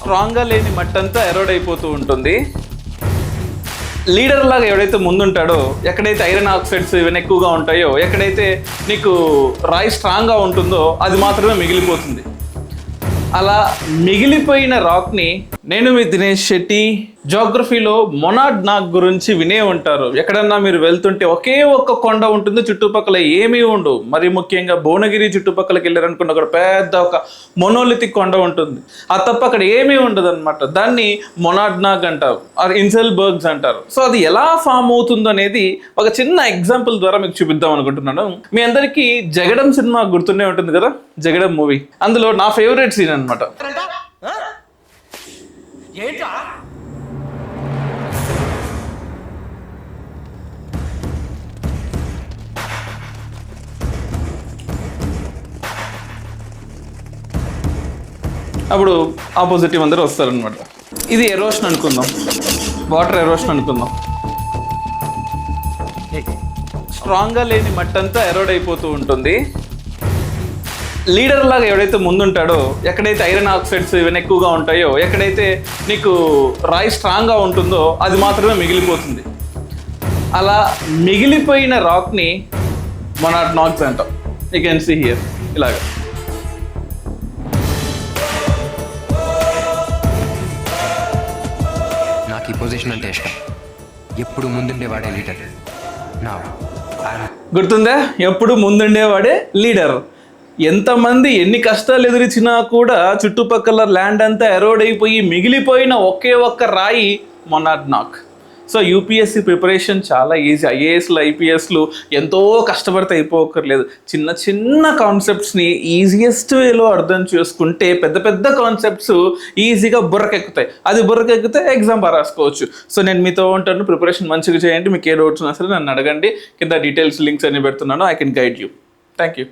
స్ట్రాంగ్గా లేని మట్టంతా ఎరోడ్ అయిపోతూ ఉంటుంది. లీడర్ లాగా ఎవడైతే ముందుంటాడో, ఎక్కడైతే ఐరన్ ఆక్సైడ్స్ ఇవన్నీ ఎక్కువగా ఉంటాయో, ఎక్కడైతే నీకు రాయి స్ట్రాంగ్గా ఉంటుందో అది మాత్రమే మిగిలిపోతుంది. అలా మిగిలిపోయిన రాక్ని నేను మీ దినేష్ శెట్టి. జాగ్రఫీలో మొనాడ్ నాగ్ గురించి వినే ఉంటారు. ఎక్కడన్నా మీరు వెళ్తుంటే ఒకే ఒక్క కొండ ఉంటుంది, చుట్టుపక్కల ఏమీ ఉండవు. మరి ముఖ్యంగా భువనగిరి చుట్టుపక్కలకి వెళ్ళారనుకున్న అక్కడ పెద్ద ఒక మొనోలిథిక్ కొండ ఉంటుంది. ఆ తప్ప అక్కడ ఏమీ ఉండదు అనమాట. దాన్ని మొనాడ్ నాగ్ అంటారు, ఇన్సెల్ బర్గ్స్ అంటారు. సో అది ఎలా ఫామ్ అవుతుందో అనేది ఒక చిన్న ఎగ్జాంపుల్ ద్వారా మీకు చూపిద్దాం అనుకుంటున్నాను. మీ అందరికీ జగడం సినిమా గుర్తుండే ఉంటుంది కదా, జగడం మూవీ. అందులో నా ఫేవరెట్ సీన్ అనమాట. అప్పుడు ఆపోజిట్ అందరూ వస్తారనమాట. ఇది ఎరోషన్ అనుకుందాం, వాటర్ ఎరోషన్ అనుకుందాం. స్ట్రాంగ్గా లేని మట్టంతా ఎరోడ్ అయిపోతూ ఉంటుంది. లీడర్ లాగా ఎవడైతే ముందుంటాడో, ఎక్కడైతే ఐరన్ ఆక్సైడ్స్ ఇవన్నీ ఎక్కువగా ఉంటాయో, ఎక్కడైతే నీకు రాయి స్ట్రాంగ్గా ఉంటుందో అది మాత్రమే మిగిలిపోతుంది. అలా మిగిలిపోయిన రాక్ని మొనాడ్ నాగ్స్ అంటాం. యూ కెన్ సీ హియర్ ఇలాగా. నాకు ఈ పొజిషన్ అంటే ఇష్టం. ఎప్పుడు ముందుండేవాడే లీడర్. గుర్తుందా? ఎప్పుడు ముందుండేవాడే లీడర్. ఎంతమంది ఎన్ని కష్టాలు ఎదురిచ్చినా కూడా చుట్టుపక్కల ల్యాండ్ అంతా ఎరోడ్ అయిపోయి మిగిలిపోయిన ఒకే ఒక్క రాయి monad Nag. So UPSC preparation చాలా ఈజీ. ఐఏఎస్లు ఐపీఎస్లు ఎంతో కష్టపడితే అయిపోకర్లేదు. చిన్న చిన్న కాన్సెప్ట్స్ని ఈజియెస్ట్ వేలో అర్థం చేసుకుంటే పెద్ద పెద్ద కాన్సెప్ట్స్ ఈజీగా బుర్రకెక్కుతాయి. అది బుర్రకెక్కితే ఎగ్జామ్ బాగా రాసుకోవచ్చు. సో నేను మీతో ఉంటాను, ప్రిపరేషన్ మంచిగా చేయండి. మీకు ఏ డౌట్స్ ఉన్నా సరే నన్ను అడగండి. కింద డీటెయిల్స్ లింక్స్ అన్ని పెడుతున్నాను. I can guide you. Thank you.